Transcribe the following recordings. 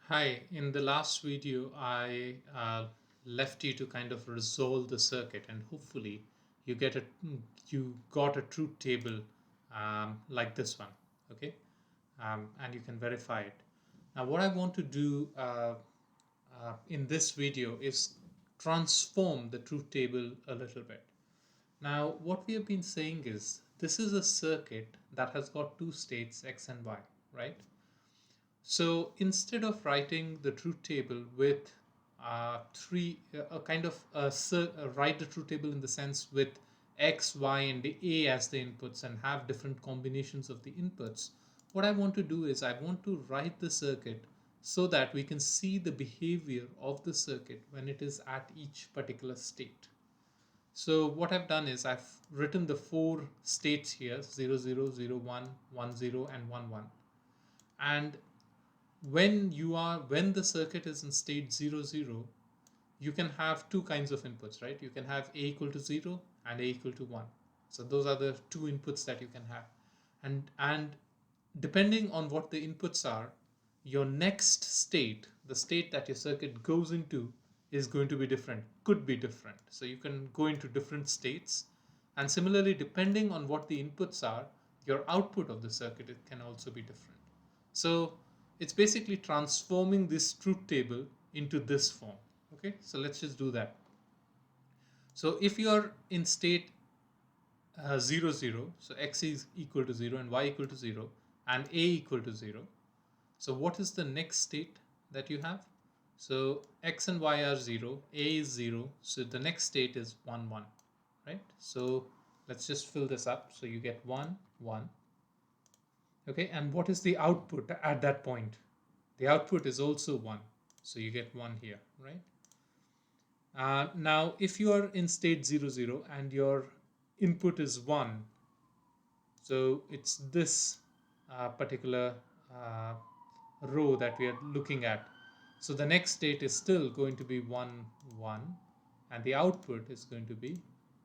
Hi, in the last video, I left you to kind of resolve the circuit, and hopefully, you get a you got a truth table like this one, okay? And you can verify it. Now, what I want to do in this video is transform the truth table a little bit. Now, what we have been saying is this is a circuit that has got two states, x and y, right? So instead of writing the truth table with a kind of write the truth table in the sense with x, y, and a as the inputs and have different combinations of the inputs, what I want to do is I want to write the circuit so that we can see the behavior of the circuit when it is at each particular state. So what I've done is I've written the four states here: 0, 0, 0, 1, 1, 0, and 1, 1. And when the circuit is in state 0, 0, you can have two kinds of inputs, right? You can have a equal to 0 and a equal to 1. So those are the two inputs that you can have. And depending on what the inputs are, your next state, the state that your circuit goes into, is going to be different, could be different. So you can go into different states. And similarly, depending on what the inputs are, your output of the circuit, it can also be different. So it's basically transforming this truth table into this form. Okay, so let's just do that. So if you are in state 0, 0, so x is equal to 0 and y equal to 0 and a equal to 0. So what is the next state that you have? So x and y are 0, a is 0, so the next state is 1, 1, right? So let's just fill this up. So you get 1, 1. Okay, and what is the output at that point? The output is also 1. So you get 1 here, right? Now, if you are in state 0, 0 and your input is 1, so it's this particular row that we are looking at. So the next state is still going to be 1, 1, and the output is going to be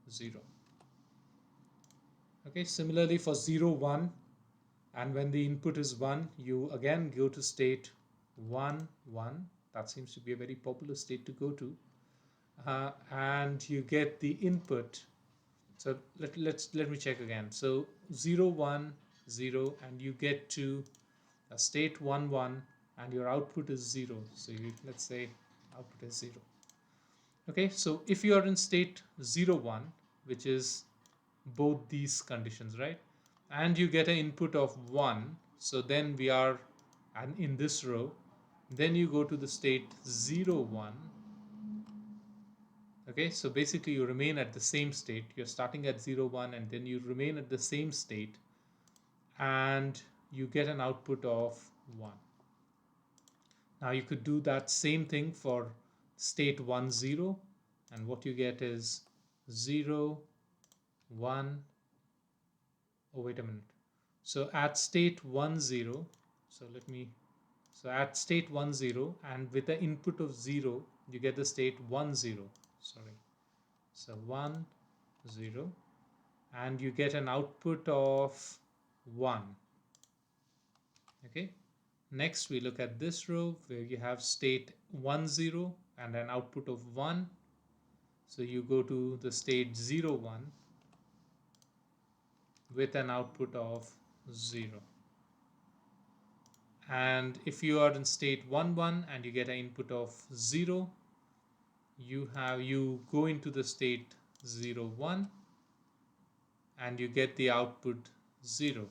0. Okay, similarly for 0, 1, and when the input is 1, you again go to state 1, 1. That seems to be a very popular state to go to. And you get the input. So let me check again. So 0, 1, 0, and you get to a state 1, 1, and your output is 0. So let's say output is 0. Okay, so if you are in state 0, 1, which is both these conditions, right? And you get an input of 1, so then we are and in this row. Then you go to the state 0, 1. Okay, so basically you remain at the same state. You're starting at 0, 1, and then you remain at the same state, and you get an output of 1. Now you could do that same thing for state 1, 0, and what you get is 0, 1. Oh, wait a minute. So at state 1, 0, so let me so at state 1, 0, and with the input of 0, you get the state 1, 0. Sorry. So 1, 0, and you get an output of 1. Okay, next we look at this row where you have state 1, 0 and an output of 1. So you go to the state 0, 1 with an output of 0. And if you are in state 1, 1 and you get an input of 0, you go into the state 0, 1 and you get the output 0.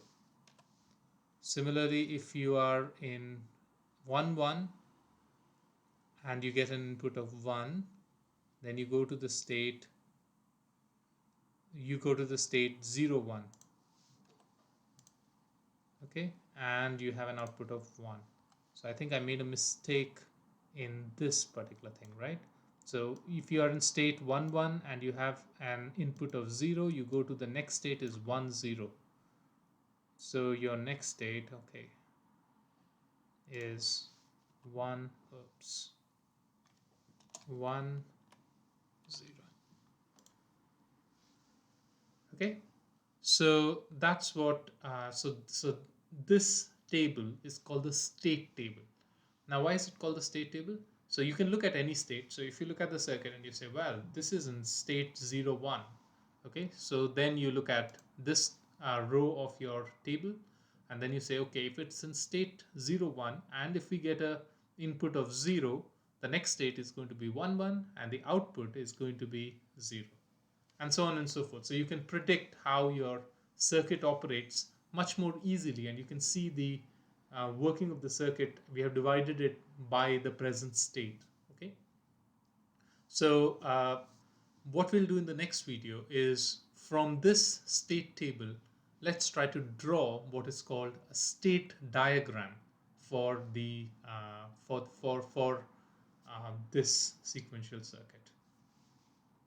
Similarly, if you are in 1, 1 and you get an input of 1, then you go to the state 0, 1. Okay, and you have an output of 1. So I think I made a mistake in this particular thing, right? So if you are in state 1, 1 and you have an input of 0, you go to the next state is 1, 0. So your next state, okay, is 1, oops, 1, 0. Okay, so that's what so this table is called the state table. Now, why is it called the state table? So you can look at any state. So if you look at the circuit and you say, well, this is in state 0, 1. Okay, so then you look at this row of your table, and then you say, okay, if it's in state 0, 1, and if we get a input of 0, the next state is going to be 1, 1, and the output is going to be 0, and so on and so forth. So you can predict how your circuit operates much more easily, and you can see the working of the circuit. We have divided it by the present state. Okay, so what we'll do in the next video is, from this state table, let's try to draw what is called a state diagram for the this sequential circuit.